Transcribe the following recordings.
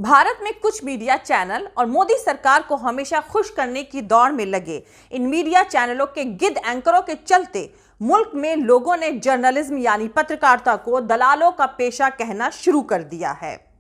भारत में कुछ media channel और मोदी सरकार को हमेशा खुश करने की दौड़ में लगे इन मीडिया चैनलों के गिद्ध एंकरों के चलते मुल्क में लोगों ने जर्नलिज्म यानी पत्रकारिता को दलालों का पेशा कहना शुरू कर दिया है।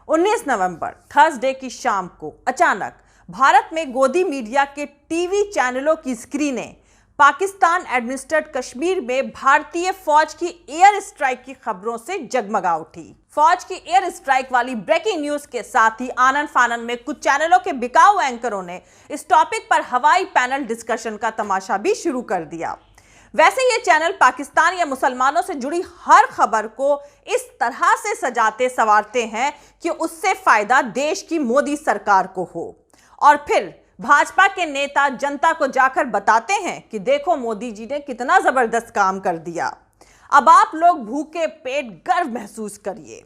19 नवंबर थर्सडे की शाम को अचानक भारत में गोदी मीडिया के टीवी चैनलों की स्क्रीनें पाकिस्तान एडमिनिस्ट्रेटेड कश्मीर में भारतीय फौज की एयर स्ट्राइक की खबरों से जगमगा उठी। फौज की एयर स्ट्राइक वाली ब्रेकिंग न्यूज के साथ ही आनन फानन में कुछ चैनलों के बिकाऊ एंकरों ने इस टॉपिक पर हवाई पैनल डिस्कशन का तमाशा भी शुरू कर दिया। वैसे ये चैनल पाकिस्तान या मुसलमानों से जुड़ी हर खबर को इस तरह से सजाते संवारते हैं कि उससे फायदा देश की मोदी सरकार को हो, और फिर भाजपा के नेता जनता को जाकर बताते हैं कि देखो मोदी जी ने कितना जबरदस्त काम कर दिया। अब आप लोग भूखे पेट गर्व महसूस करिए।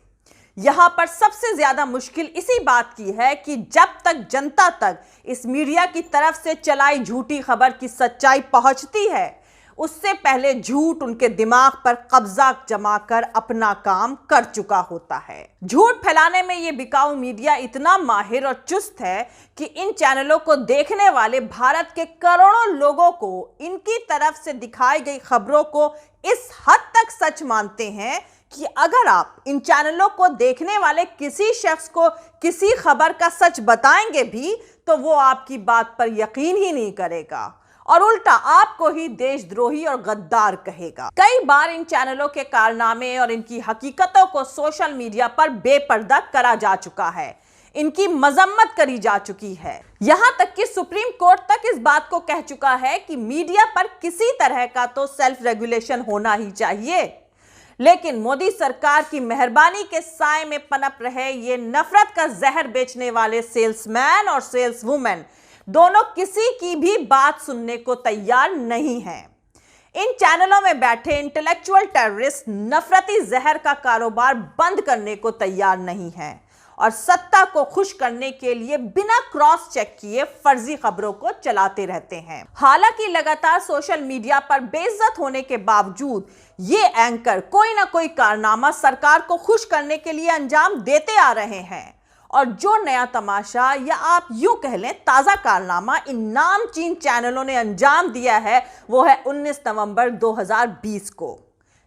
यहां पर सबसे ज्यादा मुश्किल इसी बात की है कि जब तक जनता तक इस मीडिया की तरफ से चलाई झूठी खबर की सच्चाई पहुंचती है, उससे पहले झूठ उनके दिमाग पर कब्जा जमाकर अपना काम कर चुका होता है। झूठ फैलाने में ये बिकाऊ मीडिया इतना माहिर और चुस्त है कि इन चैनलों को देखने वाले भारत के करोड़ों लोगों को इनकी तरफ से दिखाई गई खबरों को इस हद तक सच मानते हैं कि अगर आप इन चैनलों को देखने वाले किसी शख्स को किसी खबर का सच बताएंगे भी तो वो आपकी बात पर यकीन ही नहीं करेगा और उल्टा आपको ही देशद्रोही और गद्दार कहेगा। कई बार इन चैनलों के कारनामे और इनकी हकीकतों को सोशल मीडिया पर बेपर्दा करा जा चुका है, इनकी मजम्मत करी जा चुकी है। यहां तक कि सुप्रीम कोर्ट तक इस बात को कह चुका है कि मीडिया पर किसी तरह का तो सेल्फ रेगुलेशन होना ही चाहिए। लेकिन मोदी सरकार की मेहरबानी के साए में पनप रहे ये नफरत का जहर बेचने वाले सेल्समैन और सेल्सवुमेन दोनों किसी की भी बात सुनने को तैयार नहीं हैं। इन चैनलों में बैठे इंटेलेक्चुअल टेररिस्ट नफरती जहर का कारोबार बंद करने को तैयार नहीं हैं और सत्ता को खुश करने के लिए बिना क्रॉस चेक किए फर्जी खबरों को चलाते रहते हैं। हालांकि लगातार सोशल मीडिया पर बेइज्जत होने के बावजूद ये एंकर कोई ना कोई कारनामा सरकार को खुश करने के लिए अंजाम देते आ रहे हैं, और जो नया तमाशा या आप यूं कह लें ताजा कारनामा इन नामचीन चैनलों ने अंजाम दिया है वो है 19 नवंबर 2020 को।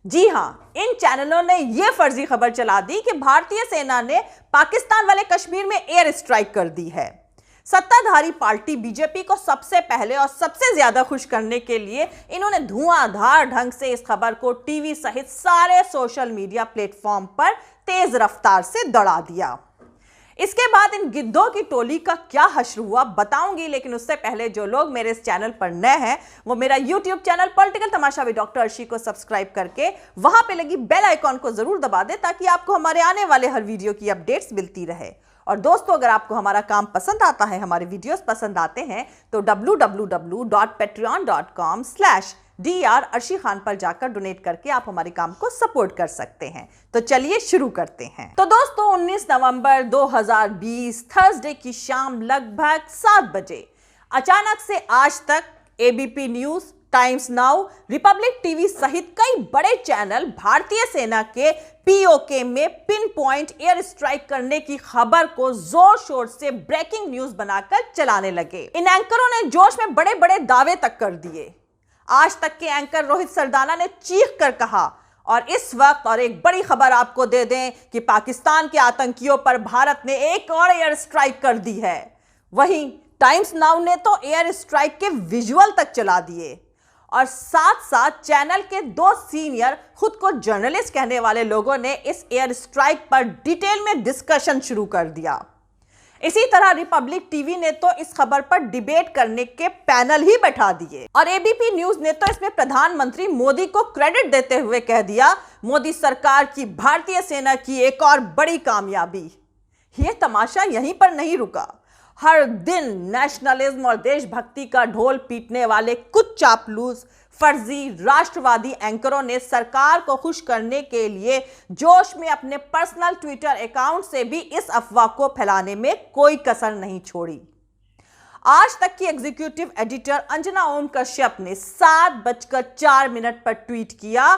जी हां, इन चैनलों ने यह फर्जी खबर चला दी कि भारतीय सेना ने पाकिस्तान वाले कश्मीर में एयर स्ट्राइक कर दी है। सत्ताधारी पार्टी बीजेपी को सबसे पहले और सबसे ज्यादा खुश करने के लिए इन्होंने धुआंधार ढंग से इस खबर को टीवी सहित सारे सोशल मीडिया प्लेटफॉर्म पर तेज रफ्तार से दौड़ा दिया। इसके बाद इन गिद्धों की टोली का क्या हश्र हुआ बताऊंगी, लेकिन उससे पहले जो लोग मेरे इस चैनल पर नए हैं वो मेरा YouTube channel political Tamasha with doctor Arshi को सब्सक्राइब करके वहां पे लगी बेल आइकॉन को जरूर दबा दे ताकि आपको हमारे आने वाले हर वीडियो की अपडेट्स मिलती रहे। और दोस्तों, अगर आपको हमारा काम पसंद आता है, हमारे वीडियोस पसंद आते हैं तो www.patreon.com/Dr अर्शी खान पर जाकर डोनेट करके आप हमारे काम को सपोर्ट कर सकते हैं। तो चलिए शुरू करते हैं। तो दोस्तों, 19 नवंबर 2020 थर्सडे की शाम लगभग 7 बजे अचानक से आज तक ABP news, times now, Republic TV सहित कई बड़े चैनल भारतीय सेना के पीओके में पिन पॉइंट एयर स्ट्राइक करने की खबर को जोर शोर से ब्रेकिंग न्यूज बनाकर चलाने लगे। इन एंकरों ने जोश में बड़े बड़े दावे तक कर दिए। आज तक के एंकर रोहित सरदाना ने चीख कर कहा, और इस वक्त और एक बड़ी खबर आपको दे दें कि पाकिस्तान के आतंकियों पर भारत ने एक और एयर स्ट्राइक कर दी है। वहीं टाइम्स नाउ ने तो एयर स्ट्राइक के विजुअल तक चला दिए और साथ साथ चैनल के 2 सीनियर खुद को जर्नलिस्ट कहने वाले लोगों ने इस एयर स्ट्राइक पर डिटेल में डिस्कशन शुरू कर दिया। इसी तरह रिपब्लिक टीवी ने तो इस खबर पर डिबेट करने के पैनल ही बैठा दिए और एबीपी न्यूज ने तो इसमें प्रधानमंत्री मोदी को क्रेडिट देते हुए कह दिया, मोदी सरकार की भारतीय सेना की एक और बड़ी कामयाबी। यह तमाशा यहीं पर नहीं रुका। हर दिन नेशनलिज्म और देशभक्ति का ढोल पीटने वाले कुछ चापलूस फर्जी राष्ट्रवादी एंकरों ने सरकार को खुश करने के लिए जोश में अपने पर्सनल ट्विटर अकाउंट से भी इस अफवाह को फैलाने में कोई कसर नहीं छोड़ी। आज तक की एग्जीक्यूटिव एडिटर अंजना ओम कश्यप ने 7:04 पर ट्वीट किया,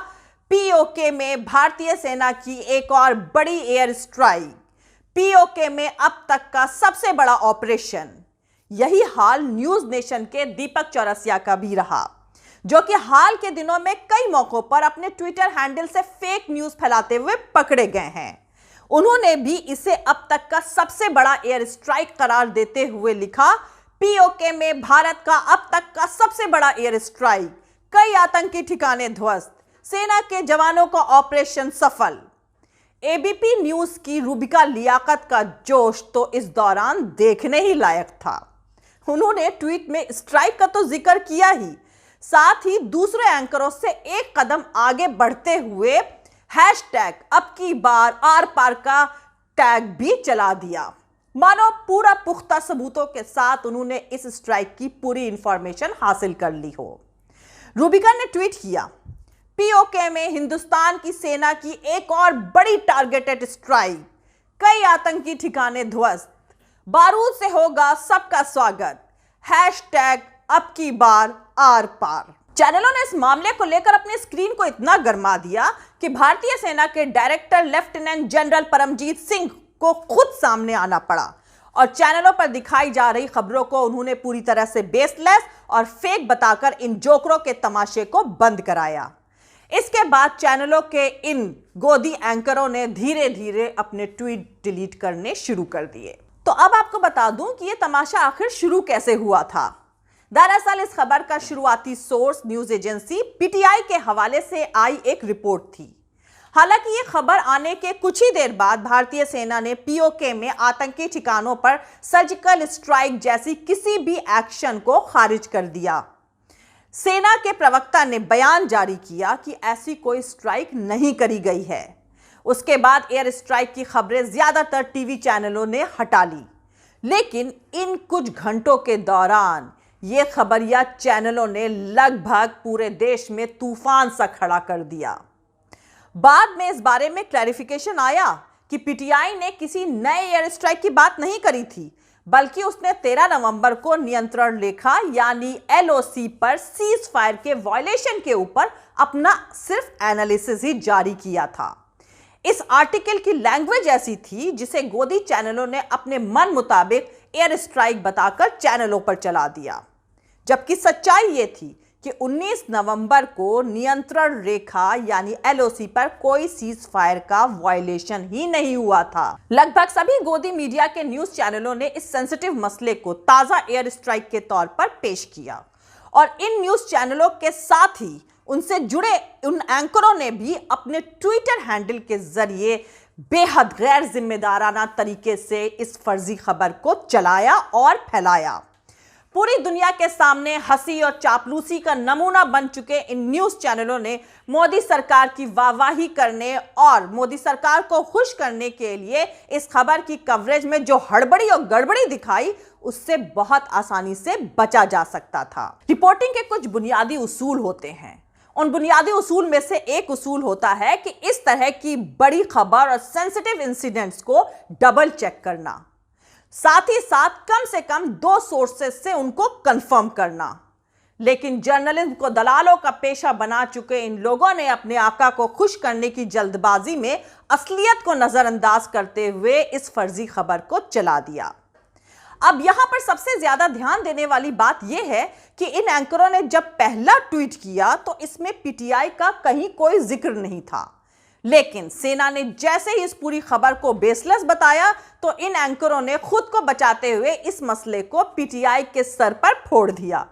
पीओके में भारतीय सेना की एक और बड़ी एयर स्ट्राइक। पीओके में अब तक का सबसे बड़ा ऑपरेशन। यही हाल न्यूज नेशन के दीपक चौरसिया का भी रहा, जो कि हाल के दिनों में कई मौकों पर अपने ट्विटर हैंडल से फेक न्यूज फैलाते हुए पकड़े गए हैं। उन्होंने भी इसे अब तक का सबसे बड़ा एयर स्ट्राइक करार देते हुए लिखा, पीओके में भारत का अब तक का सबसे बड़ा एयर स्ट्राइक, कई आतंकी ठिकाने ध्वस्त, सेना के जवानों का ऑपरेशन सफल। एबीपी न्यूज की रूबिका लियाकत का जोश तो इस दौरान देखने ही लायक था। उन्होंने ट्वीट में स्ट्राइक का तो जिक्र किया ही, साथ ही दूसरे एंकरों से एक कदम आगे बढ़ते हुए हैशटैग अब की बार आर पार का टैग भी चला दिया। मानो पूरा पुख्ता सबूतों के साथ उन्होंने इस स्ट्राइक की पूरी इंफॉर्मेशन हासिल कर ली हो। रूबिका ने ट्वीट किया, पीओके में हिंदुस्तान की सेना की एक और बड़ी टारगेटेड स्ट्राइक, कई आतंकी ठिकाने ध्वस्त, बारूद से होगा सबका स्वागत, हैशटैग अब की बार आर पार। चैनलों ने इस मामले को लेकर अपनी स्क्रीन को इतना गरमा दिया कि भारतीय सेना के director lieutenant general Paramjit Singh को खुद सामने आना पड़ा और चैनलों पर दिखाई जा रही खबरों को उन्होंने पूरी तरह से बेसलेस और फेक बताकर इन जोकरों के तमाशे को बंद कराया। इसके बाद चैनलों के इन गोदी एंकरों ने धीरे धीरे अपने ट्वीट डिलीट करने शुरू कर दिए। तो अब आपको बता दूं कि यह तमाशा आखिर शुरू कैसे हुआ था। दरअसल इस खबर का शुरुआती सोर्स न्यूज एजेंसी पीटीआई के हवाले से आई एक रिपोर्ट थी। हालांकि ये खबर आने के कुछ ही देर बाद भारतीय सेना ने पीओके में आतंकी ठिकानों पर सर्जिकल स्ट्राइक जैसी किसी भी एक्शन को खारिज कर दिया। सेना के प्रवक्ता ने बयान जारी किया कि ऐसी कोई स्ट्राइक नहीं करी गई है। उसके बाद एयर स्ट्राइक की खबरें ज्यादातर टीवी चैनलों ने हटा ली, लेकिन इन कुछ घंटों के दौरान ये खबरिया चैनलों ने लगभग पूरे देश में तूफान सा खड़ा कर दिया। बाद में इस बारे में क्लैरिफिकेशन आया कि पीटीआई ने किसी नए एयर स्ट्राइक की बात नहीं करी थी, बल्कि उसने 13 नवंबर को नियंत्रण रेखा यानी एलओसी पर सीज फायर के वायलेशन के ऊपर अपना सिर्फ एनालिसिस ही जारी किया था। इस आर्टिकल की लैंग्वेज ऐसी थी जिसे गोदी चैनलों ने अपने मन मुताबिक एयर स्ट्राइक बताकर चैनलों पर चला दिया, जबकि सच्चाई ये थी कि 19 नवंबर को नियंत्रण रेखा यानी एलओसी पर कोई सीज फायर का वायलेशन ही नहीं हुआ था। लगभग सभी गोदी मीडिया के न्यूज चैनलों ने इस सेंसिटिव मसले को ताजा एयर स्ट्राइक के तौर पर पेश किया और इन न्यूज चैनलों के साथ ही उनसे जुड़े उन एंकरों ने भी अपने ट्विटर हैंडल के जरिए बेहद गैर जिम्मेदाराना तरीके से इस फर्जी खबर को चलाया और फैलाया। पूरी दुनिया के सामने हंसी और चापलूसी का नमूना बन चुके इन न्यूज चैनलों ने मोदी सरकार की वाहवाही करने और मोदी सरकार को खुश करने के लिए इस खबर की कवरेज में जो हड़बड़ी और गड़बड़ी दिखाई, उससे बहुत आसानी से बचा जा सकता था। रिपोर्टिंग के कुछ बुनियादी उसूल होते हैं। उन बुनियादी उसूल में से एक उसूल होता है कि इस तरह की बड़ी खबर और सेंसिटिव इंसिडेंट्स को डबल चेक करना, साथ ही साथ कम से कम 2 सोर्सेस से उनको कंफर्म करना। लेकिन जर्नलिज्म को दलालों का पेशा बना चुके इन लोगों ने अपने आका को खुश करने की जल्दबाजी में असलियत को नजरअंदाज करते हुए इस फर्जी खबर को चला दिया। अब यहां पर सबसे ज्यादा ध्यान देने वाली बात यह है कि इन एंकरों ने जब पहला ट्वीट किया तो इसमें पीटीआई का कहीं कोई जिक्र नहीं था, लेकिन सेना ने जैसे ही इस पूरी खबर को बेसलेस बताया तो इन एंकरों ने खुद को बचाते हुए इस मसले को पीटीआई के सर पर फोड़ दिया।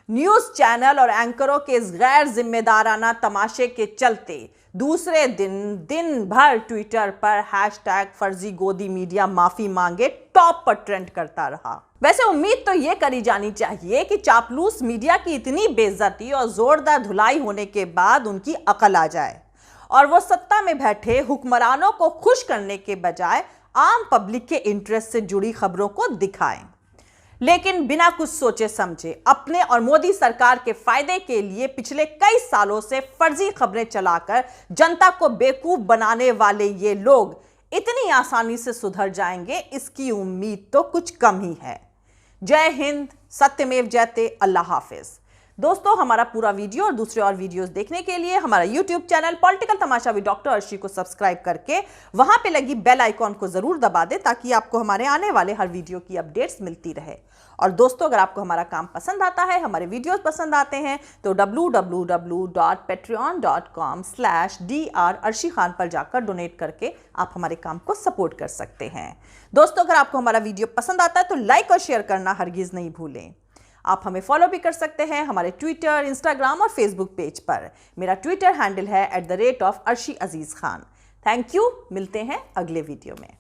न्यूज चैनल और एंकरों के इस गैर जिम्मेदाराना तमाशे के चलते दूसरे दिन भर ट्विटर पर हैशटैग फर्जी गोदी मीडिया माफी मांगे टॉप पर ट्रेंड करता रहा। वैसे उम्मीद तो यह करी जानी चाहिए कि चापलूस मीडिया की इतनी बेइज्जती और जोरदार धुलाई होने के बाद उनकी अकल आ जाए और वो सत्ता में बैठे हुक्मरानों को खुश करने के बजाय आम पब्लिक के इंटरेस्ट से जुड़ी खबरों को दिखाएं। लेकिन बिना कुछ सोचे समझे अपने और मोदी सरकार के फायदे के लिए पिछले कई सालों से फर्जी खबरें चलाकर जनता को बेवकूफ बनाने वाले ये लोग इतनी आसानी से सुधर जाएंगे, इसकी उम्मीद तो कुछ कम ही है। जय हिंद, सत्यमेव जयते, अल्लाह हाफिज। दोस्तों, हमारा पूरा वीडियो और दूसरे और वीडियोस देखने के लिए हमारा YouTube channel political Tamasha with doctor Arshi को सब्सक्राइब करके वहां पे लगी बेल आइकॉन को जरूर दबा दें ताकि आपको हमारे आने वाले हर वीडियो की अपडेट्स मिलती रहे। और दोस्तों, अगर आपको हमारा काम पसंद आता है, हमारे वीडियोस पसंद आते हैं तो www.patreon.com/dr अर्शी खान पर जाकर डोनेट करके आप हमारे काम को सपोर्ट कर सकते हैं। दोस्तों, अगर आपको हमारा वीडियो पसंद आता है तो लाइक और शेयर करना हरगिज नहीं भूलें। आप हमें फॉलो भी कर सकते हैं हमारे ट्विटर, इंस्टाग्राम और फेसबुक पेज पर। मेरा ट्विटर हैंडल है @अर्शी अजीज खान। Thank you. मिलते हैं अगले वीडियो में।